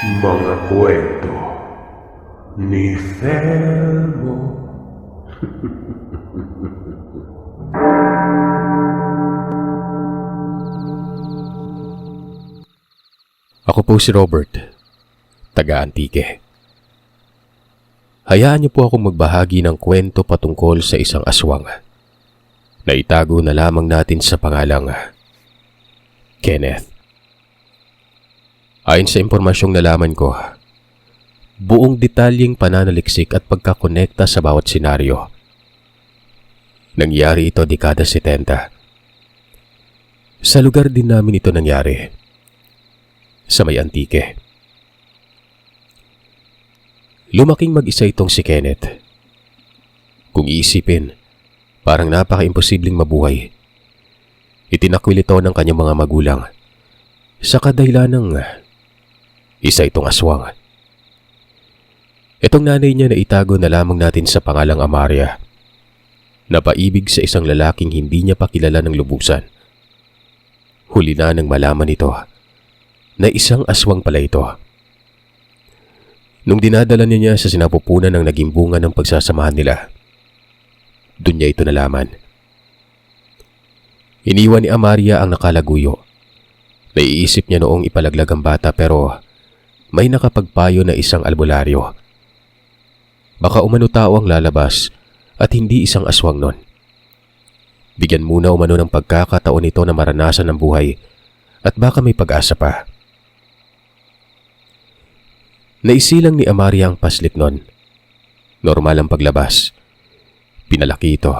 Mga kwento ni Felmo. Ako po si Robert, taga-Antique. Hayaan niyo po akong magbahagi ng kwento patungkol sa isang aswang na itago na lamang natin sa pangalang Kenneth. Ayon sa impormasyong nalaman ko, buong detalyeng pananaliksik at pagkakonekta sa bawat senaryo. Nangyari ito dekada 70. Sa lugar din namin ito nangyari, sa may Antique. Lumaking mag-isa itong si Kenneth. Kung iisipin, parang napaka-imposibleng mabuhay. Itinakwil ito ng kanyang mga magulang sa kadahilan ng isa itong aswang. Itong nanay niya na itago na lamang natin sa pangalang Amaria, napaibig sa isang lalaking hindi niya pa kilala ng lubusan. Huli na nang malaman ito na isang aswang pala ito. Nung dinadala niya sa sinapupunan ng naging bunga ng pagsasamahan nila, doon niya ito nalaman. Iniwan ni Amaria ang nakalaguyo. Naiisip niya noong ipalaglag ang bata pero may nakapagpayo na isang albularyo. Baka umano tao ang lalabas at hindi isang aswang nun. Bigyan muna umano ng pagkakataon ito na maranasan ang buhay at baka may pag-asa pa. Naisilang ni Amaria ang paslit nun. Normal ang paglabas. Pinalaki ito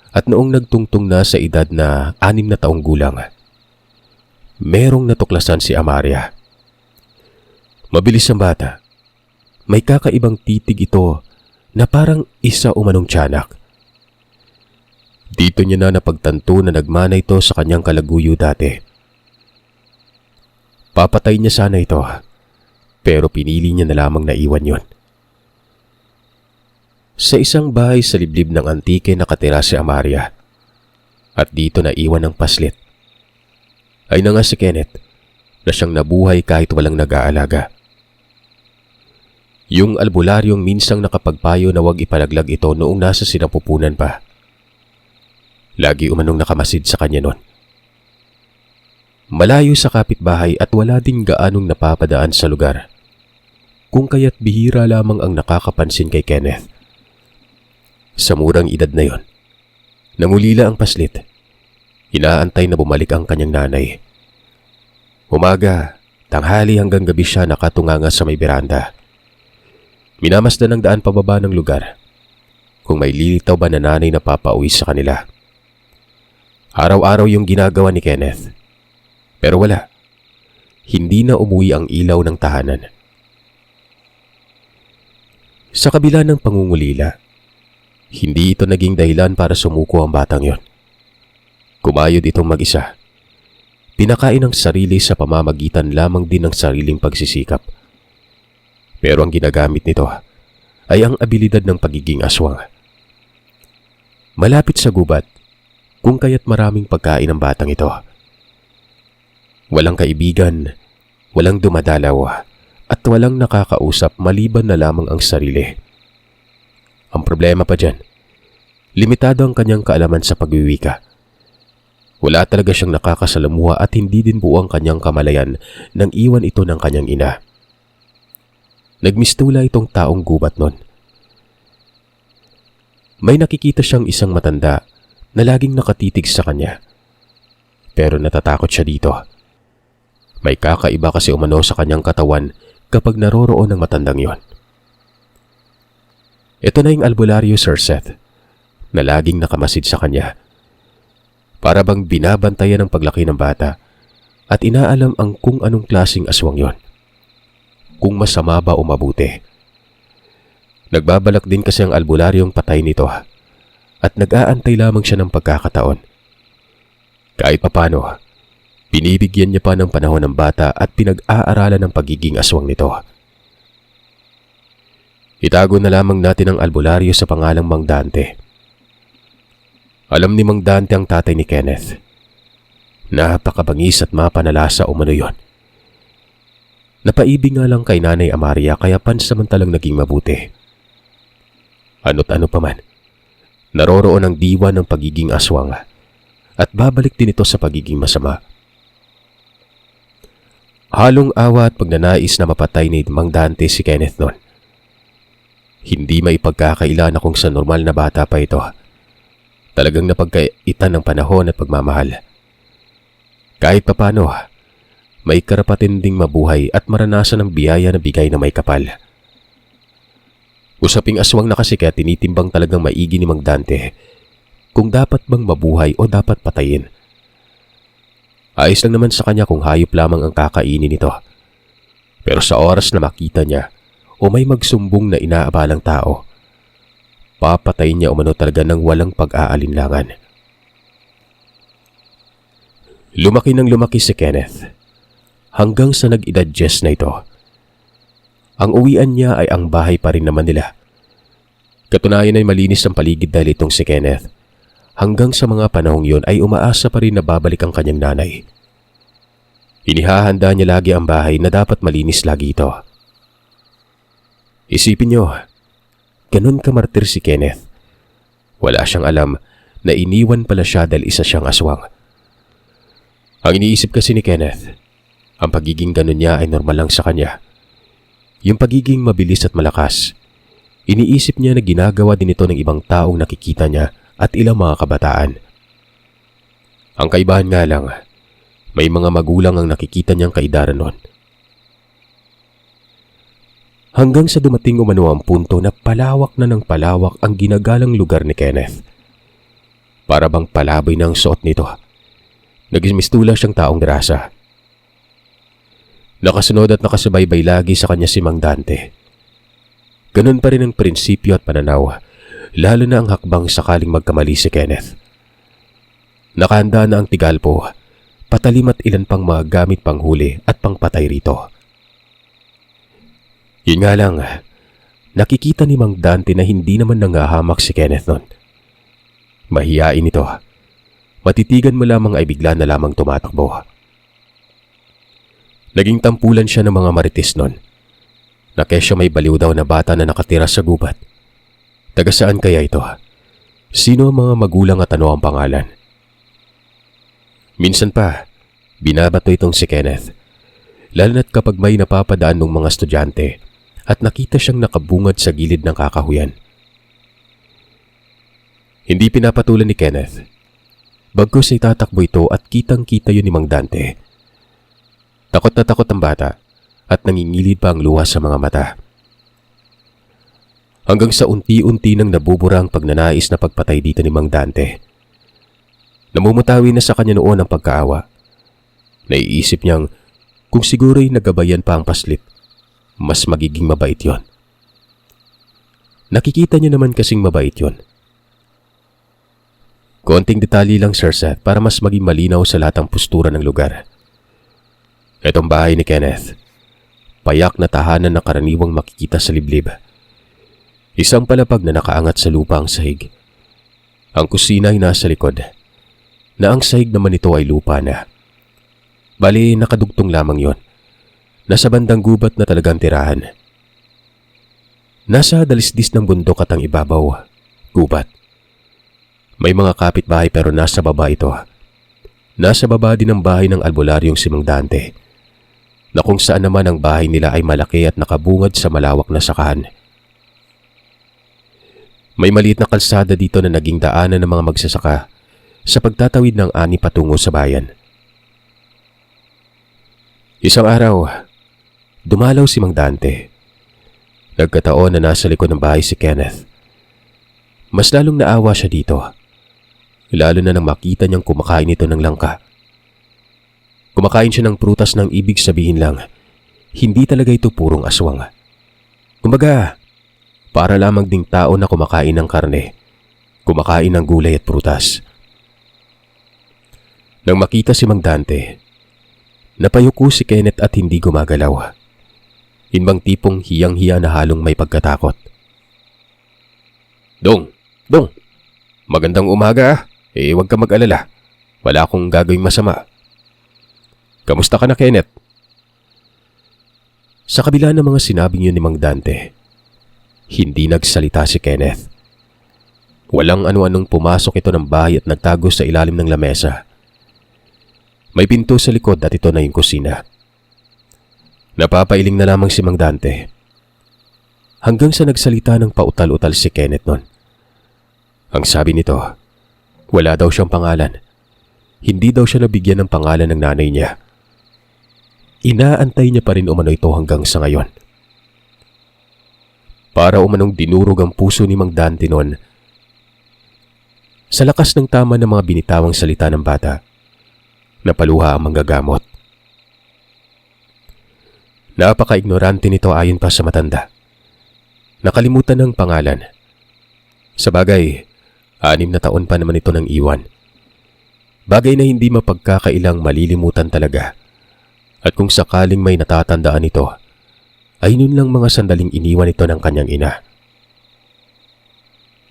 at noong nagtungtong na sa edad na 6 na taong gulang, merong natuklasan si Amaria. Mabilis ang bata. May kakaibang titig ito na parang isa umanong tiyanak. Dito niya na napagtanto na nagmana ito sa kanyang kalaguyo dati. Papatay niya sana ito, pero pinili niya na lamang na iwan yon. Sa isang bahay sa liblib ng Antique nakatira si Amaria at dito na iwan ng paslit. Ay na nga si Kenneth na siyang nabuhay kahit walang nag-aalaga. Yung albularyong minsang nakapagpayo na wag ipalaglag ito noong nasa sinapupunan pa. Lagi umanong nakamasid sa kanya noon. Malayo sa kapitbahay at wala din gaanong napapadaan sa lugar, kung kaya't bihira lamang ang nakakapansin kay Kenneth. Sa murang edad na yon, nangulila ang paslit. Inaantay na bumalik ang kanyang nanay. Umaga, tanghali hanggang gabi siya nakatunganga sa may beranda. Minamasdan ng daan pababa ng lugar kung may lilitaw ba na nanay na papauwi sa kanila. Araw-araw yung ginagawa ni Kenneth. Pero wala. Hindi na umuwi ang ilaw ng tahanan. Sa kabila ng pangungulila, hindi ito naging dahilan para sumuko ang batang yon. Kumayod itong mag-isa. Pinakain ang sarili sa pamamagitan lamang din ng sariling pagsisikap. Pero ang ginagamit nito ay ang abilidad ng pagiging aswang. Malapit sa gubat, kung kaya't maraming pagkain ang batang ito. Walang kaibigan, walang dumadalaw, at walang nakakausap maliban na lamang ang sarili. Ang problema pa dyan, limitado ang kanyang kaalaman sa pagwiwika. Wala talaga siyang nakakasalamuha at hindi din buo ang kanyang kamalayan nang iwan ito ng kanyang ina. Nagmistula itong taong gubat nun. May nakikita siyang isang matanda na laging nakatitig sa kanya. Pero natatakot siya dito. May kakaiba kasi umano sa kanyang katawan kapag naroroon ng matandang yon. Ito na yung albularyo, Sir Seth, na laging nakamasid sa kanya. Para bang binabantayan ang paglaki ng bata at inaalam ang kung anong klaseng aswang yon. Kung masama ba o mabuti. Nagbabalak din kasi ang albularyong patay nito at nag-aantay lamang siya ng pagkakataon. Kahit papano, binibigyan niya pa ng panahon ng bata at pinag-aaralan ng pagiging aswang nito. Itago na lamang natin ang albularyo sa pangalang Mang Dante. Alam ni Mang Dante ang tatay ni Kenneth. Napakabangis at mapanalasa umano yon. Napaibig nga lang kay Nanay Amaria kaya pansamantalang naging mabuti. Ano't ano pa man, naroroon ang diwa ng pagiging aswang at babalik din ito sa pagiging masama. Halong awa at pagnanais na mapatay ni Mang Dante si Kenneth noon. Hindi may pagkakaila na kung sa normal na bata pa ito. Talagang napagkaitan ng panahon at pagmamahal. Kahit papano, may karapatin ding mabuhay at maranasan ng biyaya na bigay na may kapal. Usaping aswang na kasi kaya tinitimbang talagang maigi ni Mang Dante kung dapat bang mabuhay o dapat patayin. Ayos lang naman sa kanya kung hayop lamang ang kakainin nito. Pero sa oras na makita niya o may magsumbong na inaabalang tao, papatayin niya umano talaga ng walang pag-aalinlangan. Lumaki ng lumaki si Kenneth hanggang sa nag-edad 10 na ito. Ang uwian niya ay ang bahay pa rin naman nila. Katunayan ay malinis ang paligid dahil itong si Kenneth. Hanggang sa mga panahong yon ay umaasa pa rin na babalik ang kanyang nanay. Inihahanda niya lagi ang bahay na dapat malinis lagi ito. Isipin niyo, ganun kamartir si Kenneth. Wala siyang alam na iniwan pala siya dahil isa siyang aswang. Ang iniisip kasi ni Kenneth, ang pagiging ganun niya ay normal lang sa kanya. Yung pagiging mabilis at malakas, iniisip niya na ginagawa din ito ng ibang taong nakikita niya at ilang mga kabataan. Ang kaibahan nga lang, may mga magulang ang nakikita niyang kaidaran nun. Hanggang sa dumating umano ang punto na palawak na ng palawak ang ginagalang lugar ni Kenneth. Para bang palabay na ang suot nito. Nagmistula siyang taong grasa. Nakasunod at nakasubaybay lagi sa kanya si Mang Dante. Ganun pa rin ang prinsipyo at pananaw, lalo na ang hakbang sakaling magkamali si Kenneth. Nakahanda na ang tigalpo, patalim at ilan pang mga gamit panghuli at pangpatay rito. Yun nga lang, nakikita ni Mang Dante na hindi naman nangahamak si Kenneth nun. Mahiyain ito. Matitigan mo lamang ay bigla na lamang tumatakbo. Naging tampulan siya ng mga marites nun. Na kesyo may baliw daw na bata na nakatira sa gubat. Taga saan kaya ito? Sino ang mga magulang at ano ang pangalan? Minsan pa, binabato itong si Kenneth. Lalo na't kapag may napapadaan ng mga estudyante at nakita siyang nakabungad sa gilid ng kakahuyan. Hindi pinapatulan ni Kenneth. Bagkus ay tatakbo ito at kitang-kita yun ni Mang Dante. Takot na takot ang bata at nangingilid pa ang luha sa mga mata. Hanggang sa unti-unti nang nabubura ang pagnanais na pagpatay dito ni Mang Dante. Namumutawi na sa kanya noon ang pagkaawa. Naiisip niyang kung siguro'y nagabayan pa ang paslit, mas magiging mabait yon. Nakikita niya naman kasing mabait yon. Konting detalye lang, Sir Seth, para mas maging malinaw sa lahat ang postura ng lugar. Itong bahay ni Kenneth, payak na tahanan na karaniwang makikita sa liblib. Isang palapag na nakaangat sa lupa ang sahig. Ang kusina ay nasa likod, na ang sahig naman ito ay lupa na. Bali, nakadugtong lamang yon. Nasa bandang gubat na talagang tirahan. Nasa dalisdis ng bundok at ang ibabaw, gubat. May mga kapitbahay pero nasa baba ito. Nasa baba din ang bahay ng albularyong si Mang Dante, na kung saan naman ang bahay nila ay malaki at nakabungad sa malawak na sakahan. May maliit na kalsada dito na naging daanan ng mga magsasaka sa pagtatawid ng ani patungo sa bayan. Isang araw, dumalaw si Mang Dante. Nagkataon na nasa likod ng bahay si Kenneth. Mas lalong naawa siya dito, lalo na nang makita niyang kumakain ito ng langka. Kumakain siya ng prutas ng ibig sabihin lang, hindi talaga ito purong aswang. Kumbaga, para lamang ding tao na kumakain ng karne, kumakain ng gulay at prutas. Nang makita si Mang Dante, napayuko si Kenneth at hindi gumagalaw. Inbang tipong hiyang-hiya na halong may pagkatakot. Dong! Magandang umaga. Huwag ka mag-alala. Wala akong gagawing masama. Kamusta ka na, Kenneth? Sa kabila ng mga sinabi niyo ni Mang Dante, hindi nagsalita si Kenneth. Walang ano-anong pumasok ito ng bahay at nagtago sa ilalim ng lamesa. May pinto sa likod at ito na yung kusina. Napapailing na lamang si Mang Dante. Hanggang sa nagsalita ng pautal-utal si Kenneth nun. Ang sabi nito, wala daw siyang pangalan. Hindi daw siya nabigyan ng pangalan ng nanay niya. Inaantay niya pa rin umano ito hanggang sa ngayon. Para umanong dinurog ang puso ni Mang Dante noon. Sa lakas ng tama ng mga binitawang salita ng bata, napaluha ang manggagamot. Napaka-ignorante nito ayon pa sa matanda. Nakalimutan ng pangalan. Sa bagay, 6 na taon pa naman ito nang iwan. Bagay na hindi mapagkakailang malilimutan talaga. At kung sakaling may natatandaan ito, ay nun lang mga sandaling iniwan ito ng kanyang ina.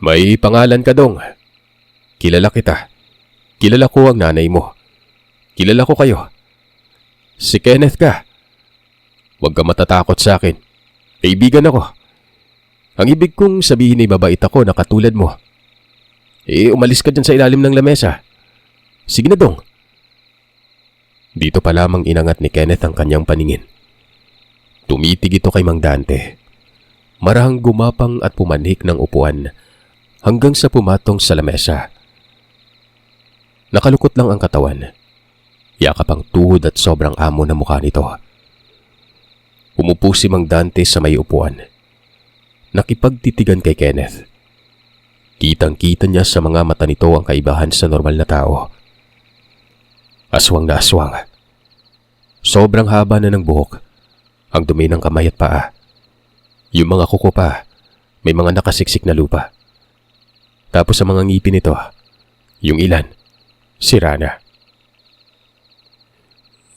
May pangalan ka, Dong. Kilala kita. Kilala ko ang nanay mo. Kilala ko kayo. Si Kenneth ka. Huwag ka matatakot sa akin. Kaibigan ako. Ang ibig kong sabihin ay mabait ako na katulad mo. Umalis ka dyan sa ilalim ng lamesa. Sige na, Dong. Dito pa lamang inangat ni Kenneth ang kanyang paningin. Tumitig ito kay Mang Dante. Marahang gumapang at pumanhik ng upuan hanggang sa pumatong sa lamesa. Nakalukot lang ang katawan. Yakap ang tuhod at sobrang amo na mukha nito. Umupo si Mang Dante sa may upuan. Nakipagtitigan kay Kenneth. Kitang-kita niya sa mga mata nito ang kaibahan sa normal na tao. Aswang na aswang. Sobrang haba na ng buhok. Ang dumi ng kamay at paa. Yung mga kuko pa, may mga nakasiksik na lupa. Tapos sa mga ngipin nito, yung ilan, sira na.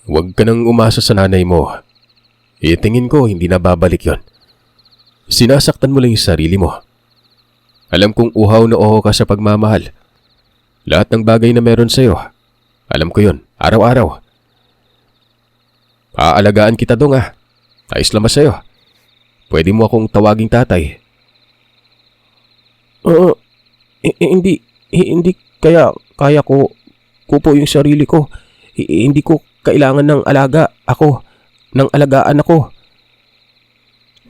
Huwag ka nang umasa sa nanay mo. Tingin ko hindi na babalik yon. Sinasaktan mo lang yung sarili mo. Alam kong uhaw na uhaw ka sa pagmamahal. Lahat ng bagay na meron sa'yo, alam ko yon, araw-araw. Aalagaan kita, Dong, ah. Ayos lang ba sa'yo? Pwede mo akong tawaging tatay. Hindi kaya ko po yung sarili ko. Hindi ko kailangan ng alagaan ako.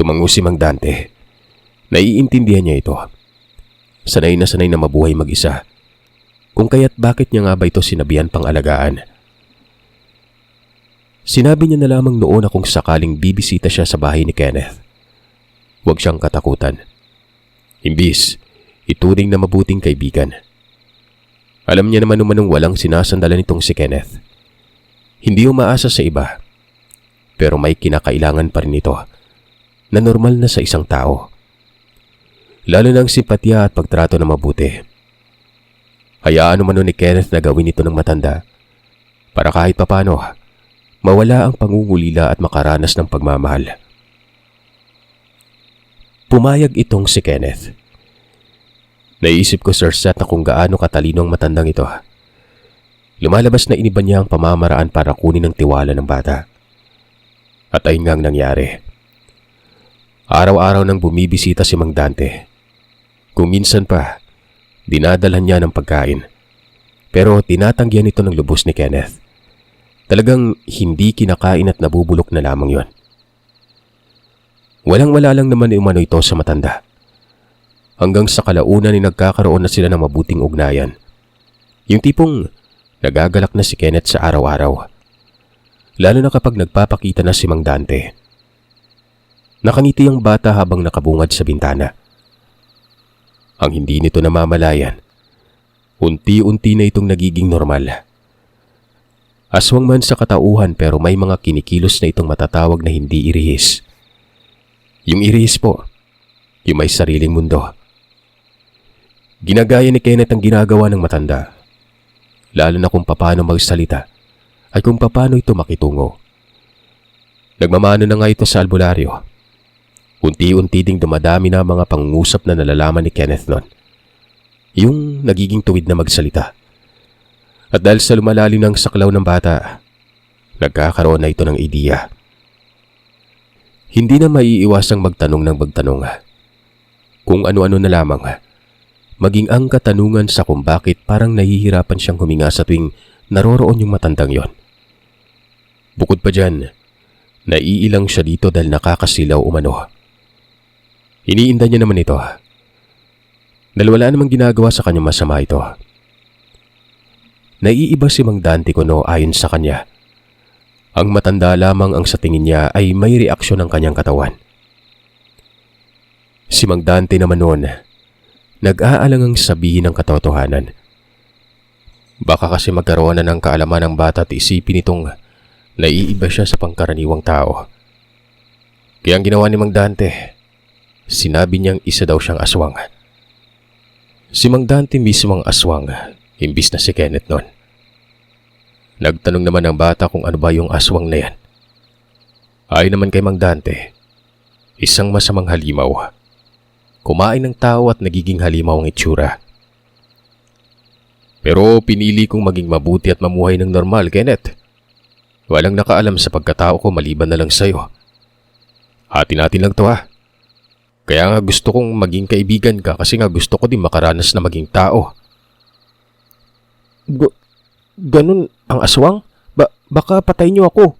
Tumango si Mang Dante. Naiintindihan niya ito. Sanay na mabuhay mag-isa. Kung kaya't bakit niya nga ba ito sinabihan pang alagaan? Sinabi niya na lamang noon na kung sakaling bibisita siya sa bahay ni Kenneth, huwag siyang katakutan. Imbis, ituring na mabuting kaibigan. Alam niya naman umanong walang sinasandalan itong si Kenneth. Hindi umaasa sa iba, pero may kinakailangan pa rin ito na normal na sa isang tao. Lalo ng simpatya at pagtrato na mabuti. Hayaan umano ni Kenneth na gawin ito ng matanda para kahit papano mawala ang pangungulila at makaranas ng pagmamahal. Pumayag itong si Kenneth. Naisip ko, Sir Seth, na kung gaano katalino ang matandang ito. Lumalabas na iniba niya ang pamamaraan para kunin ang tiwala ng bata. At ayun nga ang nangyari. Araw-araw nang bumibisita si Mang Dante. Kung minsan pa, dinadalhan niya ng pagkain. Pero tinatanggihan ito ng lubos ni Kenneth. Talagang hindi kinakain at nabubulok na lamang yon. Walang-wala lang naman umano ito sa matanda. Hanggang sa kalaunan ay nagkakaroon na sila ng mabuting ugnayan. Yung tipong nagagalak na si Kenneth sa araw-araw. Lalo na kapag nagpapakita na si Mang Dante. Nakangiti ang bata habang nakabungad sa bintana. Ang hindi nito namamalayan, unti-unti na itong nagiging normal. Aswang man sa katauhan pero may mga kinikilos na itong matatawag na hindi irihis. Yung irihis po, yung may sariling mundo. Ginagaya ni Kenneth ang ginagawa ng matanda, lalo na kung paano magsalita at kung paano ito makitungo. Nagmamano na nga ito sa albularyo. Unti-unti ding dumadami na mga pangungusap na nalalaman ni Kenneth noon. Yung nagiging tuwid na magsalita. At dahil sa lumalalim ng saklaw ng bata, nagkakaroon na ito ng ideya. Hindi na maiiwasang magtanong ng magtanong. Kung ano-ano na lamang. Maging ang katanungan sa kung bakit parang nahihirapan siyang huminga sa tuwing naroroon yung matandang yon. Bukod pa dyan, naiilang siya dito dahil nakakasilaw umano. Iniinda niya naman ito. Dahil wala namang ginagawa sa kanyang masama ito. Naiiba si Mang Dante kuno ayon sa kanya. Ang matanda lamang ang sa tingin niya ay may reaksyon ng kanyang katawan. Si Mang Dante naman noon, nag-aalangang sabihin ng katotohanan. Baka kasi magkaroon na ng kaalaman ng bata at isipin itong naiiba siya sa pangkaraniwang tao. Kaya ang ginawa ni Mang Dante, sinabi niyang isa daw siyang aswang. Si Mang Dante mismo ang aswang, imbis na si Kenneth noon. Nagtanong naman ang bata kung ano ba yung aswang na yan. Ayon naman kay Mang Dante, isang masamang halimaw. Kumain ng tao at nagiging halimaw ang itsura. Pero pinili kong maging mabuti at mamuhay ng normal, Kenneth. Walang nakaalam sa pagkatao ko maliban na lang sa'yo. Hati natin lang to ha. Kaya nga gusto kong maging kaibigan ka kasi nga gusto ko din makaranas na maging tao. Ganun ang aswang? Baka patay niyo ako.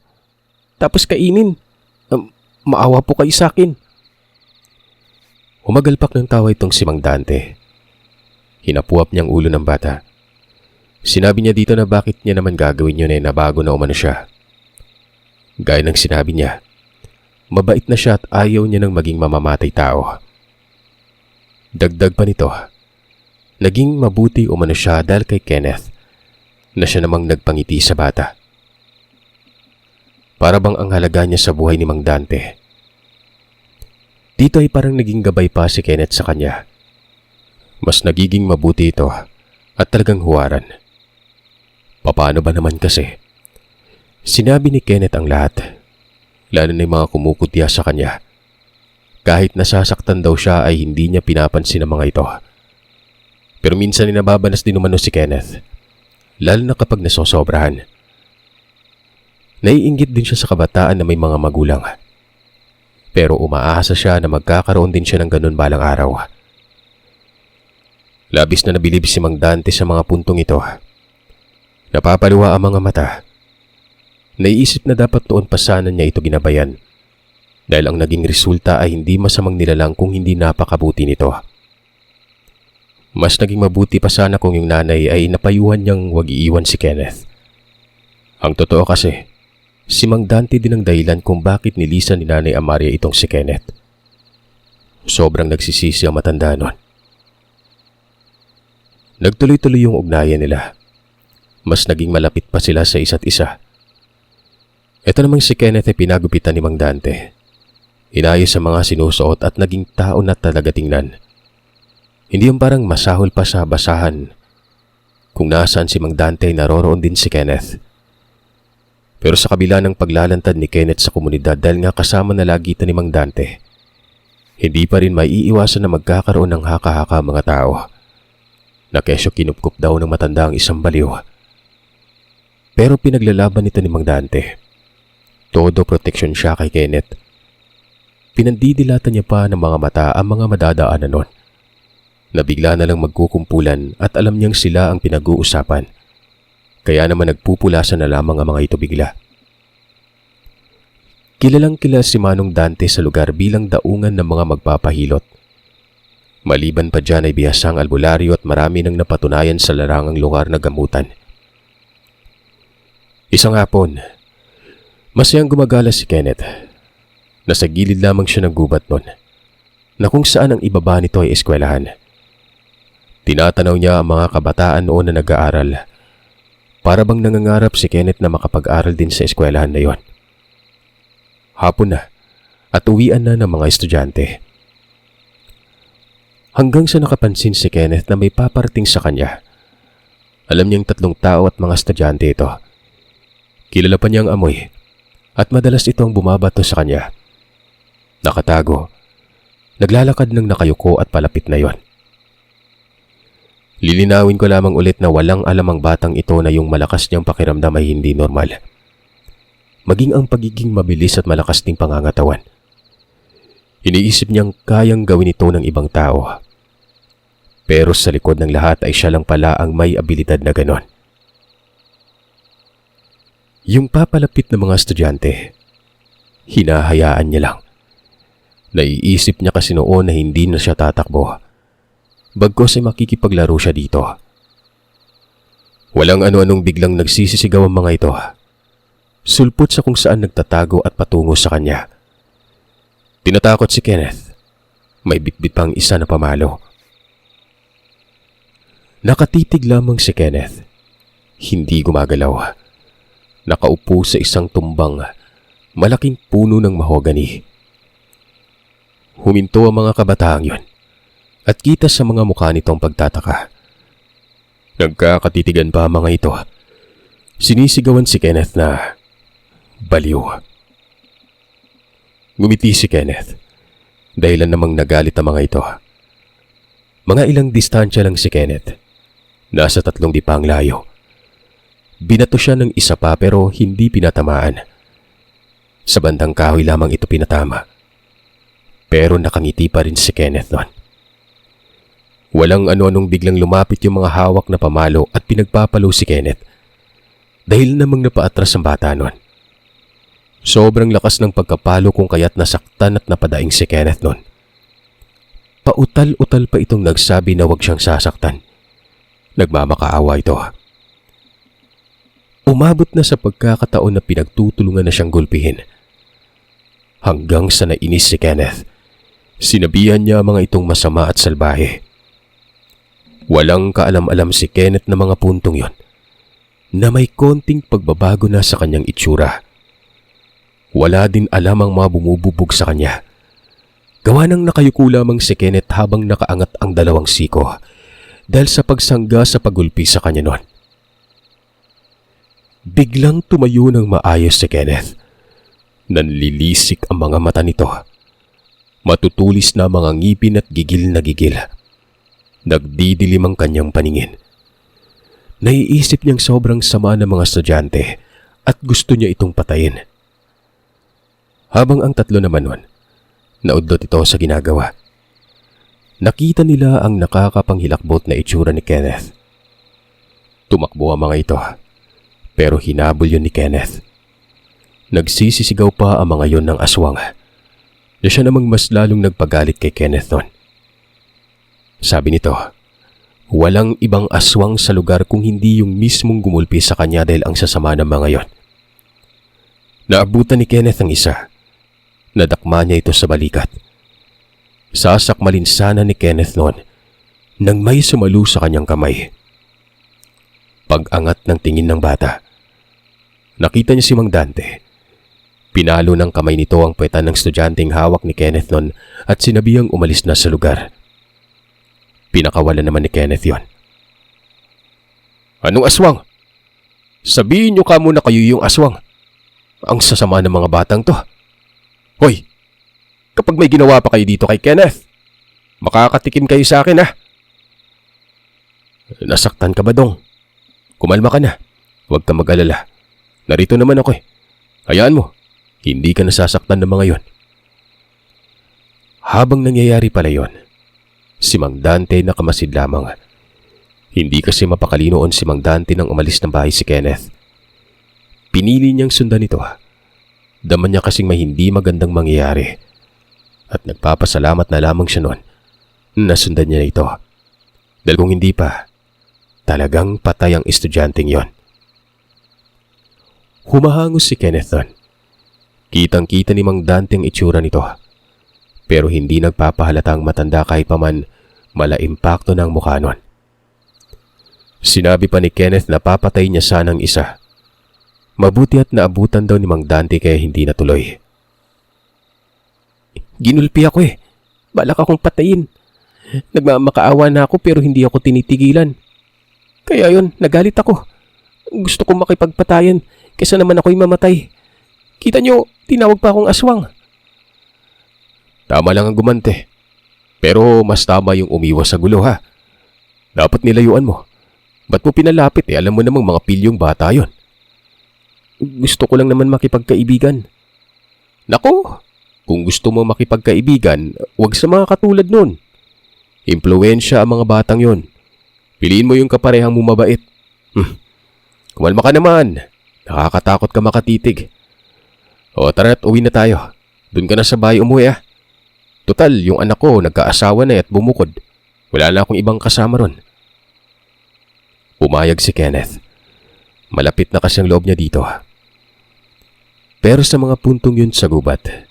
Tapos kainin. Maawa po kayo sa akin. Humagalpak ng tawa itong si Mang Dante. Hinapuap niyang ulo ng bata. Sinabi niya dito na bakit niya naman gagawin yun na bago na umano siya. Gaya ng sinabi niya, mabait na siya at ayaw niya ng maging mamamatay tao. Dagdag pa nito, naging mabuti umano siya dahil kay Kenneth na siya namang nagpangiti sa bata. Para bang ang halaga niya sa buhay ni Mang Dante. Dito ay parang naging gabay pa si Kenneth sa kanya. Mas nagiging mabuti ito at talagang huwaran. Paano ba naman kasi? Sinabi ni Kenneth ang lahat, lalo na yung mga kumukutya sa kanya. Kahit nasasaktan daw siya ay hindi niya pinapansin ang mga ito. Pero minsan nababanas din umano si Kenneth, lalo na kapag nasosobrahan. Naiinggit din siya sa kabataan na may mga magulang. Pero umaasa siya na magkakaroon din siya ng ganun balang araw. Labis na nabilib si Mang Dante sa mga puntong ito. Napapaluwa ang mga mata. Naiisip na dapat noon pa sana niya ito ginabayan. Dahil ang naging resulta ay hindi masamang nilalang kung hindi napakabuti nito. Mas naging mabuti pa sana kung yung nanay ay napayuhan niyang wag iiwan si Kenneth. Ang totoo kasi, si Mang Dante din ang dahilan kung bakit nilisan ni Nanay Amaria itong si Kenneth. Sobrang nagsisisi ang matanda nun. Nagtuloy-tuloy yung ugnayan nila. Mas naging malapit pa sila sa isa't isa. Ito namang si Kenneth ay pinagupitan ni Mang Dante. Inayos sa mga sinusuot at naging tao na talaga tingnan. Hindi yung parang masahol pa sa basahan. Kung nasaan si Mang Dante ay naroroon din si Kenneth. Pero sa kabila ng paglalantad ni Kenneth sa komunidad dahil nga kasama na lagitan ni Mang Dante, hindi pa rin maiiwasan na magkakaroon ng haka-haka mga tao. Na kesyo kinupkup daw ng matanda ang isang baliw. Pero pinaglalaban nito ni Mang Dante. Todo proteksyon siya kay Kenneth. Pinandidilatan niya pa ng mga mata ang mga madadaanan nun. Nabigla na lang magkukumpulan at alam niyang sila ang pinag-uusapan. Kaya naman nagpupulasan na lamang ang mga ito bigla. Kilalang kilala si Manong Dante sa lugar bilang daungan ng mga magpapahilot. Maliban pa dyan ay bihasang albularyo at marami nang napatunayan sa larangang lugar na gamutan. Isang hapon, masayang gumagala si Kenneth. Nasa gilid lamang siya ng gubat nun, na kung saan ang ibaba nito ay eskwelahan. Tinatanaw niya ang mga kabataan noon na nag-aaral. Para bang nangangarap si Kenneth na makapag-aral din sa eskwelahan na yon. Hapon na at uwian na ng mga estudyante. Hanggang sa nakapansin si Kenneth na may paparating sa kanya. Alam niyang 3 tao at mga estudyante ito. Kilala pa niya ang amoy at madalas ito ang bumabato sa kanya. Nakatago, naglalakad ng nakayuko at palapit na yon. Lilinawin ko lamang ulit na walang alam ang batang ito na yung malakas niyang pakiramdam ay hindi normal. Maging ang pagiging mabilis at malakas ding pangangatawan. Iniisip niyang kayang gawin ito ng ibang tao. Pero sa likod ng lahat ay siya lang pala ang may abilidad na ganon. Yung papalapit na mga estudyante, hinahayaan niya lang. Naiisip niya kasi noon na hindi na siya tatakbo. Bagkos ay makikipaglaro siya dito. Walang ano-anong biglang nagsisisigaw ang mga ito. Sulpot sa kung saan nagtatago at patungo sa kanya. Tinatakot si Kenneth. May bitbit pang isa na pamalo. Nakatitig lamang si Kenneth. Hindi gumagalaw. Nakaupo sa isang tumbang, malaking puno ng mahogani. Huminto ang mga kabataang yun at kita sa mga mukha nitong pagtataka. Nagkakatitigan pa ang mga ito. Sinisigawan si Kenneth na baliw. Ngumiti si Kenneth. Dahilan namang nagalit ang mga ito. Mga ilang distansya lang si Kenneth. Nasa 3 dipang layo. Binato siya ng isa pa pero hindi pinatamaan. Sa bandang kahoy lamang ito pinatama. Pero nakangiti pa rin si Kenneth noon. Walang ano-anong biglang lumapit yung mga hawak na pamalo at pinagpapalo si Kenneth. Dahil namang napaatras ang bata noon. Sobrang lakas ng pagkapalo kung kaya't nasaktan at napadaing si Kenneth noon. Pautal-utal pa itong nagsabi na huwag siyang sasaktan. Nagmamakaawa ito. Umabot na sa pagkakataon na pinagtutulungan na siyang gulpihin. Hanggang sa nainis si Kenneth, sinabihan niya mga itong masama at salbahe. Walang kaalam-alam si Kenneth na mga puntong yon na may konting pagbabago na sa kanyang itsura. Wala din alam ang mga bumububog sa kanya. Gawa nang nakayuko lamang si Kenneth habang nakaangat ang 2 siko dahil sa pagsangga sa pagulpi sa kanya noon. Biglang tumayo ng maayos si Kenneth. Nanlilisik ang mga mata nito. Matutulis na mga ngipin at gigil na gigil. Nagdidilim ang kanyang paningin. Naiisip niyang sobrang sama ng mga estudyante at gusto niya itong patayin. Habang ang 3 naman nun, naudlot ito sa ginagawa. Nakita nila ang nakakapanghilakbot na itsura ni Kenneth. Tumakbo ang mga ito, pero hinabol yun ni Kenneth. Nagsisisigaw pa ang mga yon ng aswang, na siya namang mas lalong nagpagalit kay Kenneth nun. Sabi nito, walang ibang aswang sa lugar kung hindi yung mismong gumulpi sa kanya dahil ang sasama ng mga yon. Naabutan ni Kenneth ang isa. Nadakma niya ito sa balikat. Sasakmalin sana ni Kenneth noon nang may sumalo sa kanyang kamay. Pag-angat ng tingin ng bata, nakita niya si Mang Dante. Pinalo ng kamay nito ang puwetan ng estudyanteng hawak ni Kenneth noon at sinabihang umalis na sa lugar. Pinakawalan naman ni Kenneth yon. Anong aswang? Sabihin niyo kamo na kayo yung aswang. Ang sasama ng mga batang to. Hoy, kapag may ginawa pa kayo dito kay Kenneth, makakatikim kayo sa akin ha. Nasaktan ka ba dong? Kumalma ka na. Huwag ka mag-alala. Narito naman ako eh. Hayaan mo, hindi ka nasasaktan ng mga yon. Habang nangyayari pala yon, si Mang Dante nakamasid lamang. Hindi kasi mapakalinoon si Mang Dante nang umalis ng bahay si Kenneth. Pinili niyang sundan ito. Daman niya kasing may hindi magandang mangyayari. At nagpapasalamat na lamang siya noon na sundan niya ito. Dahil kung hindi pa, talagang patay ang estudyanteng yon. Humahangos si Kenneth noon. Kitang-kita ni Mang Dante ang itsura nito. Pero hindi nagpapahalata ang matanda kahit paman mala-impakto ng mukha noon. Sinabi pa ni Kenneth na papatay niya sanang isa. Mabuti at naabutan daw ni Mang Dante kaya hindi natuloy. Ginulpi ako eh. Balak akong patayin. Nagmamakaawa na ako pero hindi ako tinitigilan. Kaya yun, nagalit ako. Gusto kong makipagpatayan kaysa naman ako'y mamatay. Kita nyo, tinawag pa akong aswang. Tama lang ang gumante. Pero mas tama yung umiwas sa gulo ha. Dapat nilayuan mo. Ba't mo pinalapit eh? Alam mo namang mga pilyong bata yon. Gusto ko lang naman makipagkaibigan. Nako, Kung gusto mo makipagkaibigan, huwag sa mga katulad nun. Impluwensya ang mga batang yon. Piliin mo yung kaparehang mo mabait. Kumalma ka naman. Nakakatakot ka makatitig. O tara at uwi na tayo. Doon ka na sa bahay umuwi ah. Total, yung anak ko nagkaasawa na at bumukod. Wala na akong ibang kasama ron. Pumayag si Kenneth. Malapit na kasi ang loob niya dito. Pero sa mga puntong yun sa gubat,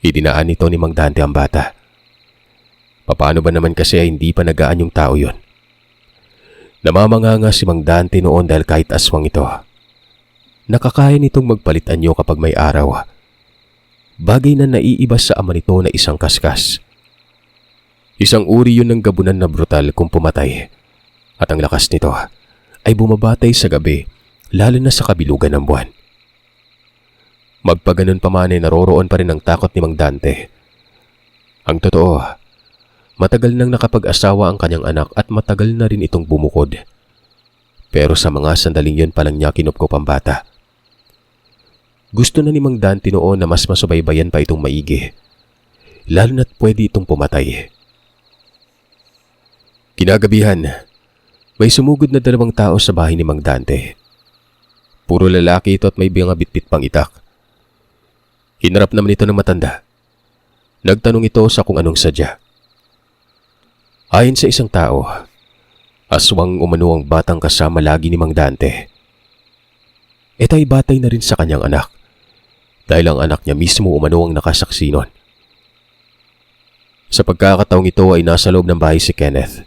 idinaan nito ni Mang Dante ang bata. Paano ba naman kasi hindi pa nagaan yung tao yun? Namamanganga si Mang Dante noon dahil kahit aswang ito, nakakaya nitong magpalit anyo kapag may araw. Bagay na naiibas sa ama nito na isang kaskas. Isang uri yun ng gabunan na brutal kung pumatay. At ang lakas nito ay bumabatay sa gabi, lalo na sa kabilugan ng buwan. Magpaganon pa man ay naroroon pa rin ang takot ni Mang Dante. Ang totoo, matagal nang nakapag-asawa ang kanyang anak at matagal na rin itong bumukod. Pero sa mga sandaling yun palang niya kinupkop ang bata. Gusto na ni Mang Dante noon na mas masubaybayan pa itong maigi, lalo na't pwede itong pumatay. Kinagabihan, may sumugod na 2 tao sa bahay ni Mang Dante. Puro lalaki ito at may mga bitbit pang itak. Hinarap naman ito ng matanda. Nagtanong ito sa kung anong sadya. Ayon sa isang tao, aswang umano ang batang kasama lagi ni Mang Dante. Ito ay batay na rin sa kanyang anak, dahil ang anak niya mismo umano ang nakasaksi nun. Sa pagkakataong ito ay nasa loob ng bahay si Kenneth.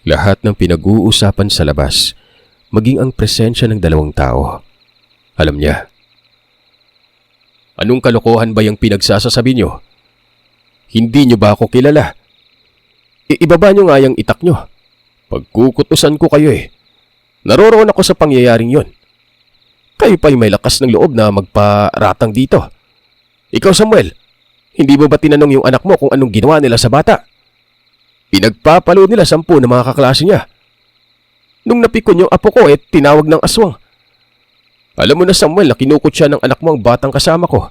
Lahat ng pinag-uusapan sa labas, maging ang presensya ng 2 tao, alam niya. Anong kalokohan ba yung pinagsasasabi niyo? Hindi niyo ba ako kilala? Ibaba niyo nga yung itak niyo. Pagkukutusan ko kayo eh. Naroroon ako sa pangyayaring yon. Kayo pa'y may lakas ng loob na magparatang dito. Ikaw Samuel, hindi mo ba tinanong yung anak mo kung anong ginawa nila sa bata? Pinagpapalo nila 10 ng mga kaklase niya. Nung napikon yung apo ko tinawag ng aswang. Alam mo na Samuel na kinukot siya ng anak mo ang batang kasama ko.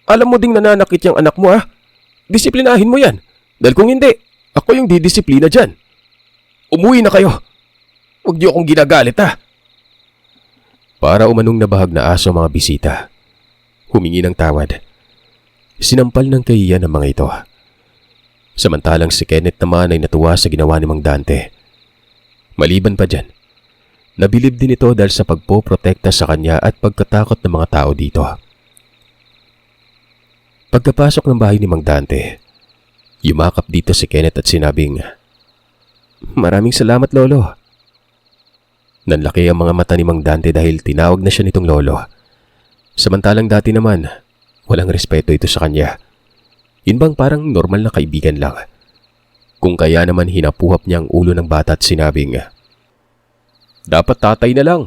Alam mo ding nananakit yung anak mo ha? Disiplinahin mo yan. Dahil kung hindi, ako yung didisiplina dyan. Umuwi na kayo. Huwag niyo akong ginagalit ha. Para umanong nabahag na aso mga bisita, humingi ng tawad. Sinampal ng kahiyan ng mga ito. Samantalang si Kenneth naman ay natuwa sa ginawa ni Mang Dante. Maliban pa dyan, nabilib din ito dahil sa pagpoprotekta sa kanya at pagkatakot ng mga tao dito. Pagkapasok ng bahay ni Mang Dante, yumakap dito si Kenneth at sinabing, "Maraming salamat, Lolo." Nanlaki ang mga mata ni Mang Dante dahil tinawag na siya nitong Lolo. Samantalang dati naman, walang respeto ito sa kanya. Yun bang parang normal na kaibigan lang. Kung kaya naman hinapuhap niya ang ulo ng bata at sinabing, "Dapat tatay na lang.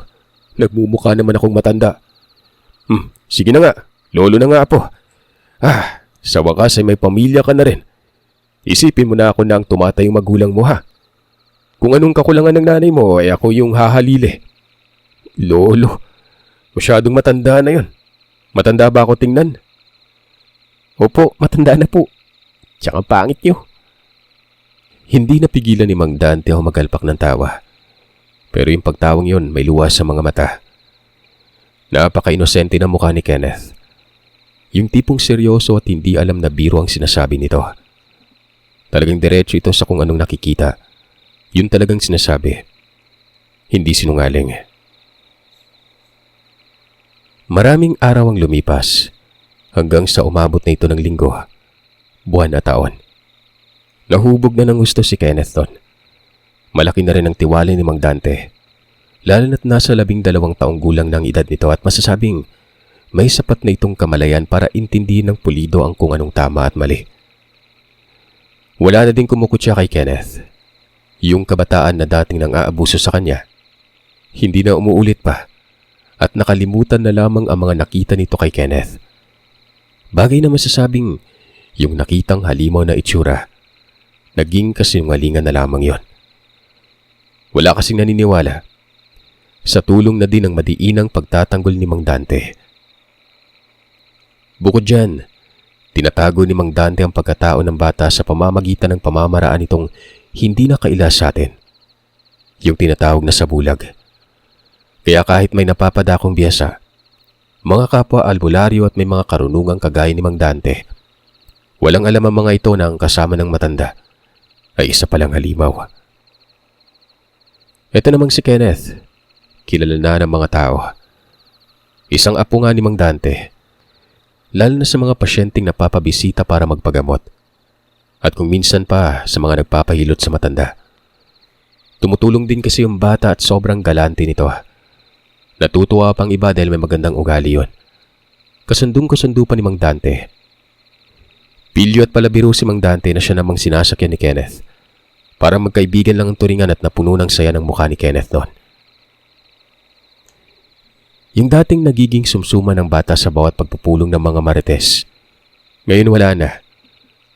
Nagmumukha naman akong matanda." Sige na nga. Lolo na nga po. Sa wakas ay may pamilya ka na rin. Isipin mo na ako na ang tumatayong magulang mo ha. Kung anong kakulangan ng nanay mo ay ako yung hahalili. Lolo, masyadong matanda na yun. Matanda ba ako tingnan? Opo, matanda na po. Tsaka pangit niyo. Hindi napigilan ni Mang Dante ang magalpak ng tawa. Pero yung pagtawang yun may luwas sa mga mata. Napaka-inosente ng mukha ni Kenneth. Yung tipong seryoso at hindi alam na biro ang sinasabi nito. Talagang diretso ito sa kung anong nakikita. Yun talagang sinasabi. Hindi sinungaling. Maraming araw ang lumipas hanggang sa umabot na ito ng linggo, buwan at taon. Nahubog na ng gusto si Kenneth doon. Malaki na rin ang tiwala ni Mang Dante. Lalo na't nasa 12 taong gulang ng edad nito at masasabing may sapat na itong kamalayan para intindihin ng pulido ang kung anong tama at mali. Wala na din kumukutya kay Kenneth. Yung kabataan na dating nang aabuso sa kanya, hindi na umuulit pa at nakalimutan na lamang ang mga nakita nito kay Kenneth. Bagay na masasabing yung nakitang halimaw na itsura, naging kasinungalingan na lamang yon. Wala kasing naniniwala. Sa tulong na din ng madiinang pagtatanggol ni Mang Dante. Bukod dyan, Tinatago ni Mang Dante ang pagkatao ng bata sa pamamagitan ng pamamaraan itong hindi nakailas sa atin. Yung tinatawag na sabulag. Kaya kahit may napapadakong biyasa, mga kapwa albularyo at may mga karunungang kagaya ni Mang Dante, walang alam ang mga ito na ang kasama ng matanda ay isa palang halimaw. Ito namang si Kenneth, kilala na ng mga tao. Isang apo nga ni Mang Dante, lalo na sa mga pasyenteng napapabisita para magpagamot. At kung minsan pa sa mga nagpapahilot sa matanda. Tumutulong din kasi yung bata at sobrang galante nito. Natutuwa pang iba dahil may magandang ugali yon. Kasundong-kasundo pa ni Mang Dante. Pilyo at palabiro si Mang Dante na siya namang sinasakyan ni Kenneth. Para magkaibigan lang ang turingan at napuno ng saya ng mukha ni Kenneth noon. Yung dating nagiging sumsuma ng bata sa bawat pagpupulong ng mga marites, ngayon wala na.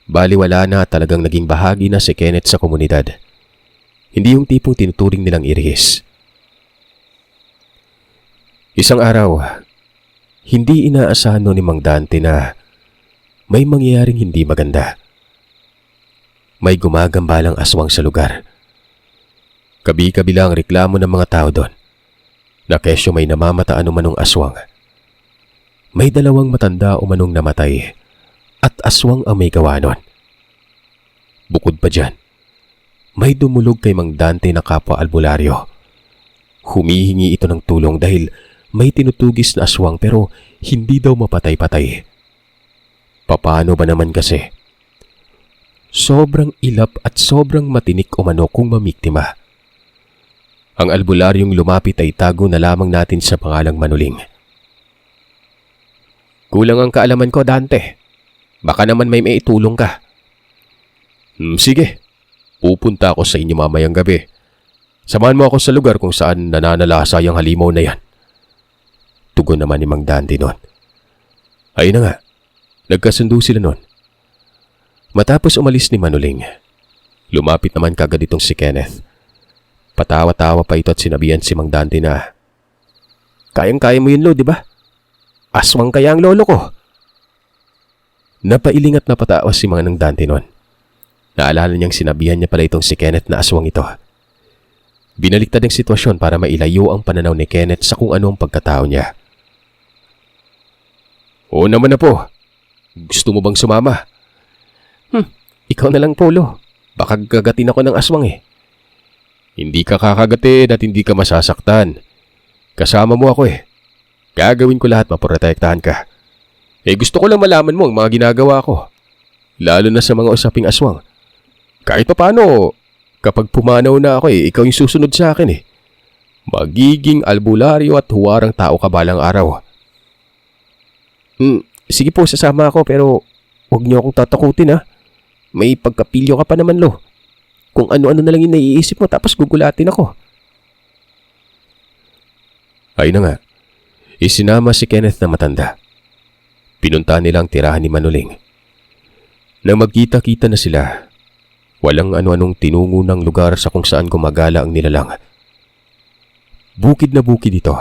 Baliwala na at talagang naging bahagi na si Kenneth sa komunidad. Hindi yung tipong tinuturing nilang irihis. Isang araw, hindi inaasahan ni Mang Dante na may mangyayaring hindi maganda. May gumagambalang aswang sa lugar. Kabi-kabila ang reklamo ng mga tao doon na kesyo may namamataan umanong aswang. May dalawang matanda umanong namatay at aswang ang may gawa nun. Bukod pa dyan, may dumulog kay Mang Dante na kapwa albularyo. Humihingi ito ng tulong dahil may tinutugis na aswang pero hindi daw mapatay-patay. Papaano ba naman kasi? Sobrang ilap at sobrang matinik umano kung mamiktima. Ang albularyong lumapit ay tago na lamang natin sa pangalang Manuling. Kulang ang kaalaman ko, Dante. Baka naman may maitulong ka. Sige, pupunta ako sa inyo mamayang gabi. Samahan mo ako sa lugar kung saan nananalasa yung halimaw na yan. Tugon naman ni Mang Dante noon. Ayun na nga, nagkasundo sila noon. Matapos umalis ni Manuling, lumapit naman kagad itong si Kenneth. Patawa-tawa pa ito at sinabihan si Mang Dante na, kayang-kaya mo yun, Lo, di ba? Aswang kaya ang lolo ko. Napailing at napatawa si Mang Dante noon. Naalala niyang sinabihan niya pala itong si Kenneth na aswang ito. Binaliktad ang sitwasyon para mailayo ang pananaw ni Kenneth sa kung ano ang pagkatao niya. Oo naman na po. Gusto mo bang sumama? Ikaw na lang, Polo. Baka gagatin ako ng aswang eh. Hindi ka kakagatin at hindi ka masasaktan. Kasama mo ako eh. Gagawin ko lahat maprotektahan ka. Gusto ko lang malaman mo ang mga ginagawa ko. Lalo na sa mga usaping aswang. Kahit pa paano, kapag pumanaw na ako ikaw yung susunod sa akin eh. Magiging albularyo at huwarang tao ka balang araw. Sige po, sasama ako pero huwag niyo akong tatakutin ha. May pagkapilyo ka pa naman, Lo. Kung ano-ano na lang yung naiisip mo tapos gugulatin ako. Ay na nga, isinama si Kenneth na matanda. Pinunta nila ang tirahan ni Manuling. Nang magkita-kita na sila, walang ano-anong tinungo ng lugar sa kung saan gumagala ang nilalang. Bukid na bukid ito.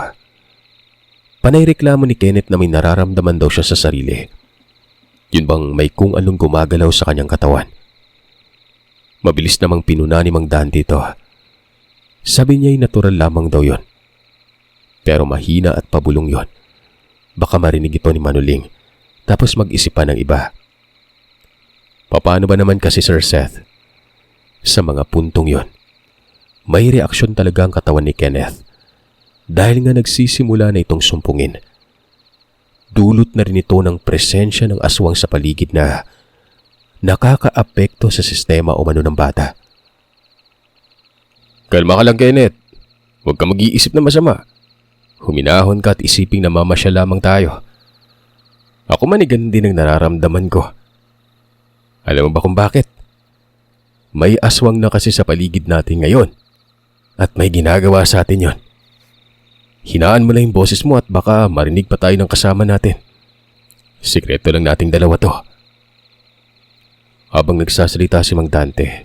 Panay reklamo ni Kenneth na may nararamdaman daw siya sa sarili. Yun bang may kung anong gumagalaw sa kanyang katawan. Mabilis namang pinuna ni Mang Dante ito. Sabi niya'y natural lamang daw yon. Pero mahina at pabulong yon. Baka marinig ito ni Manuling, tapos mag-isip pa ng iba. Paano ba naman kasi Sir Seth? Sa mga puntong yon, may reaksyon talaga ang katawan ni Kenneth. Dahil nga nagsisimula na itong sumpungin. Dulot na rin ito ng presensya ng aswang sa paligid na nakakaapekto sa sistema umano ng bata. Kalma ka lang, Kenneth. Huwag ka mag-iisip na masama. Huminahon ka at isiping na mamasya lamang tayo. Ako man ganun din ang nararamdaman ko. Alam mo ba kung bakit? May aswang na kasi sa paligid natin ngayon at may ginagawa sa atin yon. Hinaan mo lang yung boses mo at baka marinig pa tayo ng kasama natin. Sikreto lang nating dalawa to. Habang nagsasalita si Mang Dante,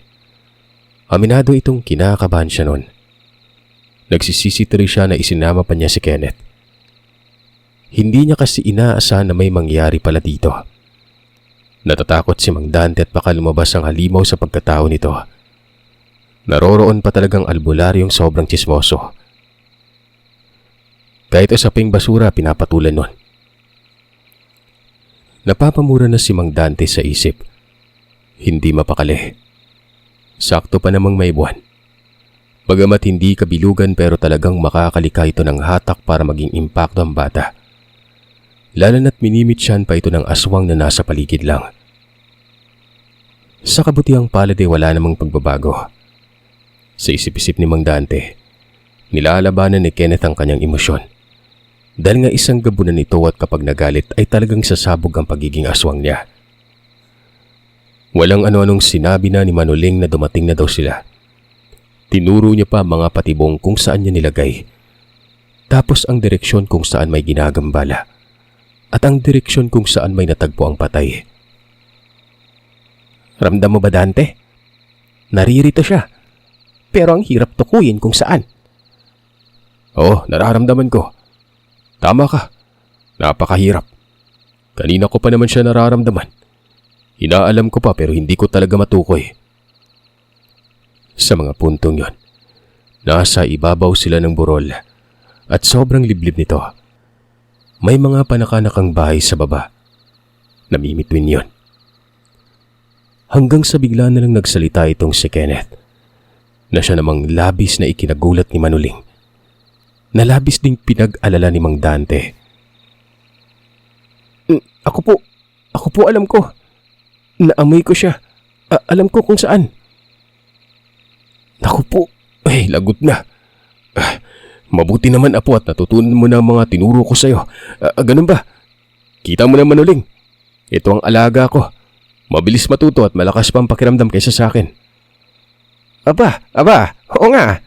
aminado itong kinakabahan siya noon. Nagsisisituloy siya na isinama pa niya si Kenneth. Hindi niya kasi inaasahan na may mangyari pala dito. Natatakot si Mang Dante at baka lumabas ang halimaw sa pagkatao nito. Naroroon pa talagang albularyong sobrang tsismoso. Kahit usaping basura pinapatulan nun. Napapamura na si Mang Dante sa isip. Hindi mapakali. Sakto pa namang may buwan. Bagamat hindi kabilugan pero talagang makakalika ito ng hatak para maging impakto ang bata. Lalo na't minimitsyan pa ito ng aswang na nasa paligid lang. Sa kabutihang palad ay wala namang pagbabago. Sa isip-isip ni Mang Dante, nilalabanan ni Kenneth ang kanyang emosyon. Dahil nga isang gabunan ito at kapag nagalit ay talagang sasabog ang pagiging aswang niya. Walang ano-anong sinabi na ni Manuling na dumating na daw sila. Tinuro niya pa mga patibong kung saan niya nilagay. Tapos ang direksyon kung saan may ginagambala. At ang direksyon kung saan may natagpo ang patay. Ramdam mo ba, Dante? Naririto siya. Pero ang hirap tukuyin kung saan. Oo, nararamdaman ko. Tama ka. Napakahirap. Kanina ko pa naman siya nararamdaman. Inaalam ko pa pero hindi ko talaga matukoy. Sa mga puntong yon, nasa ibabaw sila ng burol at sobrang liblib nito. May mga panakanakang bahay sa baba. Namimituin yon. Hanggang sa bigla na lang nagsalita itong si Kenneth na siya namang labis na ikinagulat ni Manuling. Na labis ding pinag-alala ni Mang Dante. Ako po alam ko. Naamoy ko siya. Alam ko kung saan. Naku po, lagot na. Mabuti naman apo at natutunan mo na ang mga tinuro ko sa'yo. Ganun ba? Kita mo na, Manuling. Ito ang alaga ko. Mabilis matuto at malakas pa ang pakiramdam kaysa sa akin. Aba, oo nga.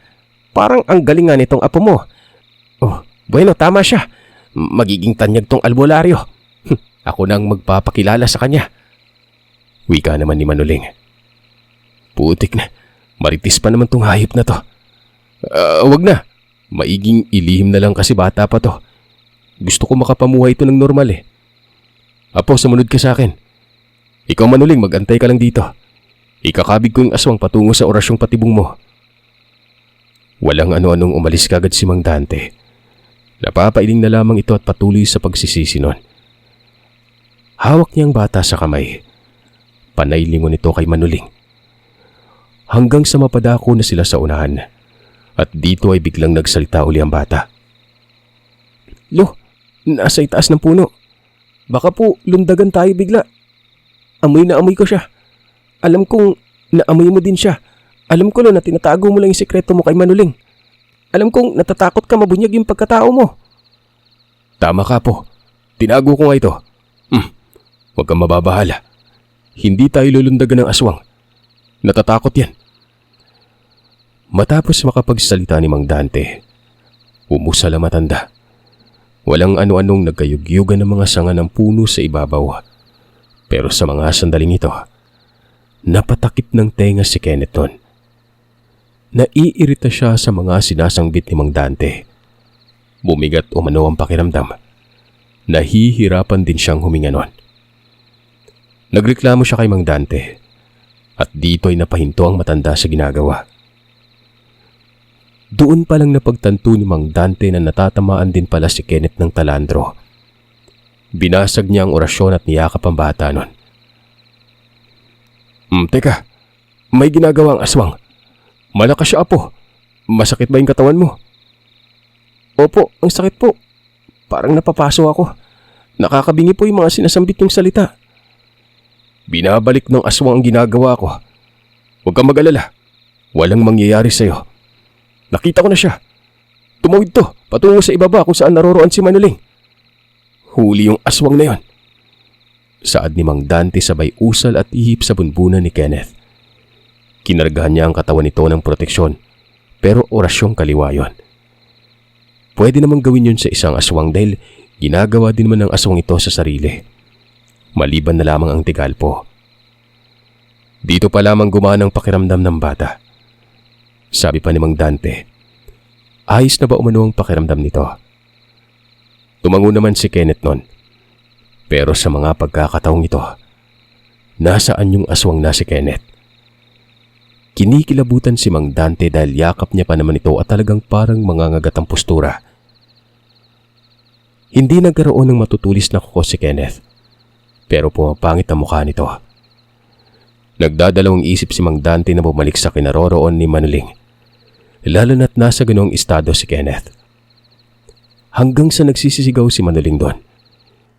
Parang ang galing nga nitong apo mo. Oh, bueno, tama siya. Magiging tanyag tong albularyo. Ako nang magpapakilala sa kanya. Wika naman ni Manuling. Putik na. Maritis pa naman tong hayop na to. Wag na. Maiging ilihim na lang kasi bata pa to. Gusto ko makapamuhay ito ng normal eh. Apo, sumunod ka sa akin. Ikaw, Manuling, mag-antay ka lang dito. Ikakabig ko yung aswang patungo sa orasyong patibong mo. Walang ano-anong umalis kagad si Mang Dante. Napapailing na lamang ito at patuloy sa pagsisisi nun. Hawak niyang bata sa kamay. Panay lingon ito kay Manuling. Hanggang sa mapadako na sila sa unahan. At dito ay biglang nagsalita uli ang bata. Lo, nasa itaas ng puno. Baka po lundagan tayo bigla. Amoy na amoy ko siya. Alam kong naamoy mo din siya. Alam ko na tinatago mo lang yung sikreto mo kay Manuling. Alam kong natatakot ka mabunyag yung pagkatao mo. Tama ka po. Tinago ko nga ito. Huwag kang mababahala. Hindi tayo lulundagan ng aswang. Natatakot yan. Matapos makapagsalita ni Mang Dante, umusal ang matanda. Walang ano-anong nagkayugyugan ng mga sanga ng puno sa ibabaw. Pero sa mga sandaling ito, napatakip ng tenga si Kenneth nun. Naiirita siya sa mga sinasangbit ni Mang Dante. Bumigat umano ang pakiramdam. Nahihirapan din siyang huminga nun. Nagreklamo siya kay Mang Dante at dito ay napahinto ang matanda sa ginagawa. Doon pa lang napagtanto ni Mang Dante na natatamaan din pala si Kenneth ng talandro. Binasag niya ang orasyon at niyakap ang bata nun. Teka, may ginagawa ang aswang. Malakas siya, apo. Masakit ba yung katawan mo? Opo, ang sakit po. Parang napapaso ako. Nakakabingi po yung mga sinasambit yung salita. Binabalik ng aswang ang ginagawa ko. Huwag kang mag-alala. Walang mangyayari sa'yo. Nakita ko na siya. Tumawid to, patungo sa ibaba kung saan naroroon si Manuling. Huli yung aswang na yon. Saad ni Mang Dante sabay usal at ihip sa bunbunan ni Kenneth. Kinargahan niya ang katawan nito ng proteksyon, pero orasyong kaliwa yon. Pwede namang gawin yun sa isang aswang dahil ginagawa din naman ng aswang ito sa sarili. Maliban na lamang ang tigalpo. Dito pa lamang gumana ang pakiramdam ng bata. Sabi pa ni Mang Dante, ayos na ba umano ang pakiramdam nito? Tumango naman si Kenneth nun. Pero sa mga pagkakataong ito, nasaan yung aswang na si Kenneth. Kinikilabutan si Mang Dante dahil yakap niya pa naman ito at talagang parang mangangagat ang postura. Hindi nagkaroon ng matutulis na kuko si Kenneth, pero pumapangit ang mukha nito. Nagdadalawang isip si Mang Dante na bumalik sa kinaroroon ni Manuling, lalo na't nasa ganoong estado si Kenneth. Hanggang sa nagsisisigaw si Manuling doon.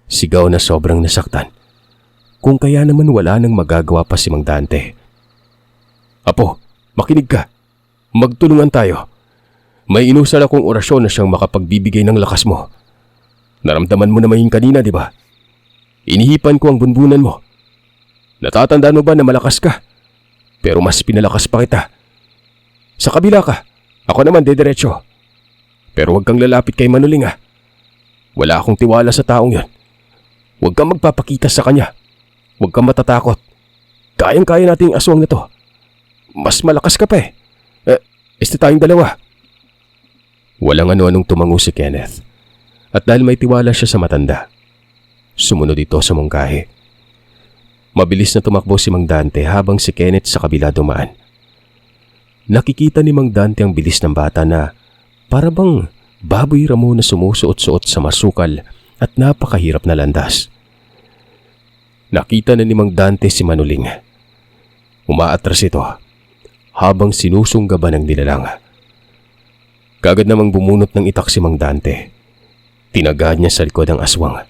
Sigaw na sobrang nasaktan. Kung kaya naman wala nang magagawa pa si Mang Dante. Apo, makinig ka. Magtulungan tayo. May inusal akong orasyon na siyang makapagbibigay ng lakas mo. Naramdaman mo naman yung kanina, di ba? Inihipan ko ang bunbunan mo. Natatandaan mo ba na malakas ka? Pero mas pinalakas pa kita. Sa kabila ka, ako naman dediretso. Pero huwag kang lalapit kay Manuling ha. Wala akong tiwala sa taong yon. Huwag kang magpapakita sa kanya. Huwag kang matatakot. Kayang-kaya natin ang aswang na to. Mas malakas ka pa eh. Este tayong dalawa. Walang ano-anong tumango si Kenneth. At dahil may tiwala siya sa matanda, sumunod ito sa mungkahi. Mabilis na tumakbo si Mang Dante habang si Kenneth sa kabila dumaan. Nakikita ni Mang Dante ang bilis ng bata na para bang baboy ramo na sumusuot-suot sa masukal at napakahirap na landas. Nakita na ni Mang Dante si Manuling. Umaatras ito habang sinusunggaban ng nilalang. Kagad namang bumunot ng itak si Mang Dante. Tinagad niya sa likod ang aswang.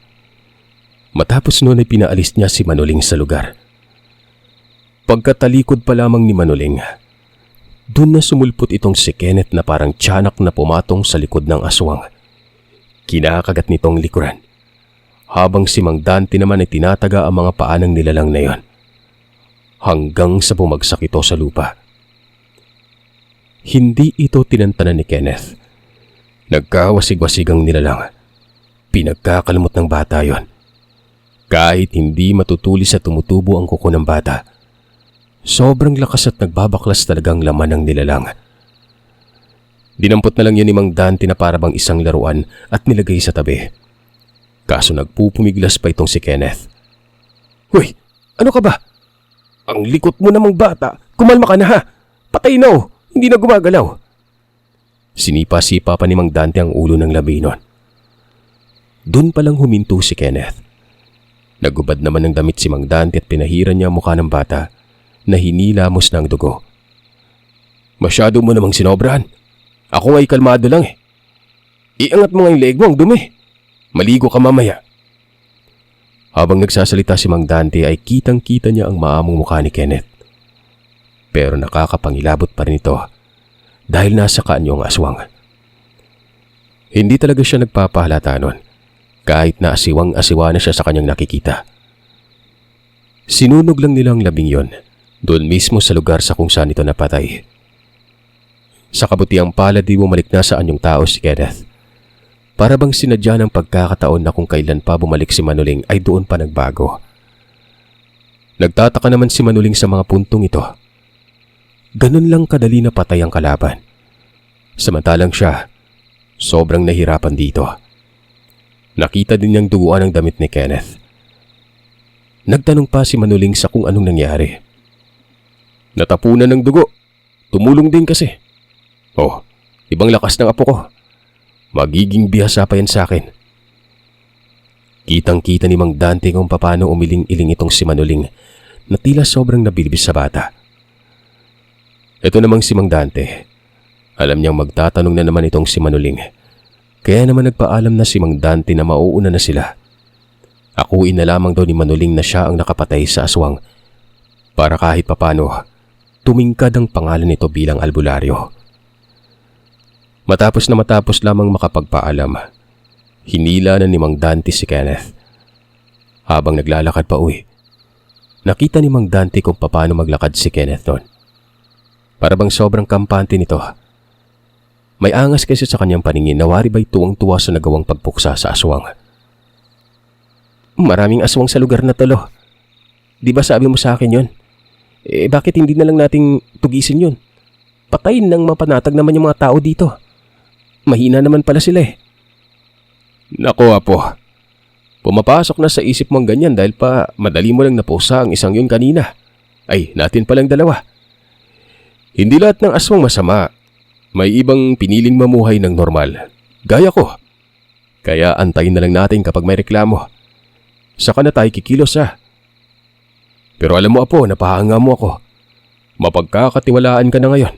Matapos noon ay pinaalis niya si Manuling sa lugar. Pagkatalikod pa lamang ni Manuling, doon na sumulpot itong si Kenneth na parang tiyanak na pumatong sa likod ng aswang. Kinakagat nitong likuran. Habang si Mang Dante naman ay tinataga ang mga paa ng nilalang na yon. Hanggang sa bumagsak ito sa lupa. Hindi ito tinantanan ni Kenneth. Nagkawasig-wasig ang nilalang. Pinagkakalmot ng bata yon. Kahit hindi matutulis at tumutubo ang kuko ng bata, sobrang lakas at nagbabaklas talagang laman ng nilalang. Dinampot na lang yun ni Mang Dante na parabang isang laruan at nilagay sa tabi. Kaso nagpupumiglas pa itong si Kenneth. Hoy, ano ka ba? Ang likot mo namang bata. Kumalma ka na ha. Patay na oh. Hindi na gumagalaw. Sinipa-sipa pa ni Mang Dante ang ulo ng labinon. Doon palang huminto si Kenneth. Nagubad naman ng damit si Mang Dante at pinahiran niya ang mukha ng bata na hinilamos ng dugo. Masyado mo namang sinobrahan. Ako ay kalmado lang eh. Iangat mo nga yung leeg mo, ang dumi. Maligo ka mamaya. Habang nagsasalita si Mang Dante ay kitang-kita niya ang maamong mukha ni Kenneth. Pero nakakapangilabot pa rin ito dahil nasa kanyo ang aswang. Hindi talaga siya nagpapahalata nun kahit na asiwang-asiwa na siya sa kanyang nakikita. Sinunog lang nila ang labing yon doon mismo sa lugar sa kung saan ito napatay. Sa kabutiang palad di bumalik na sa anyong tao si Kenneth. Para bang sinadya ng pagkakataon na kung kailan pa bumalik si Manuling ay doon pa nagbago. Nagtataka naman si Manuling sa mga puntong ito. Ganun lang kadali na patay ang kalaban. Samantalang siya, sobrang nahirapan dito. Nakita din niyang duguan ang damit ni Kenneth. Nagtanong pa si Manuling sa kung anong nangyari. Natapunan ng dugo. Tumulong din kasi. Oh, ibang lakas ng apo ko. Magiging bihasa pa yan sa akin. Kitang-kita ni Mang Dante kung paano umiling-iling itong si Manuling na tila sobrang nabilibis sa bata. Ito namang si Mang Dante. Alam niyang magtatanong na naman itong si Manuling. Kaya naman nagpaalam na si Mang Dante na mauuna na sila. Akuin na lamang daw ni Manuling na siya ang nakapatay sa aswang para kahit papano tumingkad ang pangalan nito bilang albularyo. Matapos lamang makapagpaalam, hinila na ni Mang Dante si Kenneth. Habang naglalakad pa uwi, nakita ni Mang Dante kung paano maglakad si Kenneth noon. Para bang sobrang kampante nito. May angas kasi sa kanyang paningin na wari ba'y tuwang-tuwa sa nagawang pagpuksa sa aswang. Maraming aswang sa lugar na tolo. Di ba sabi mo sa akin yon? Bakit hindi na lang nating tugisin yun? Patayin nang mapanatag naman yung mga tao dito. Mahina naman pala sila eh. Naku apo, Pumapasok na sa isip mong ganyan dahil pa madali mo lang napusa ang isang yun kanina. Ay, natin palang dalawa. Hindi lahat ng aswang masama. May ibang piniling mamuhay ng normal. Gaya ko. Kaya antayin na lang natin kapag may reklamo. Saka na tayo kikilos Pero alam mo apo, napahanga mo ako. Mapagkakatiwalaan ka na ngayon.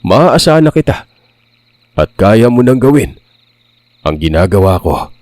Maaasahan na kita. At kaya mo nang gawin ang ginagawa ko.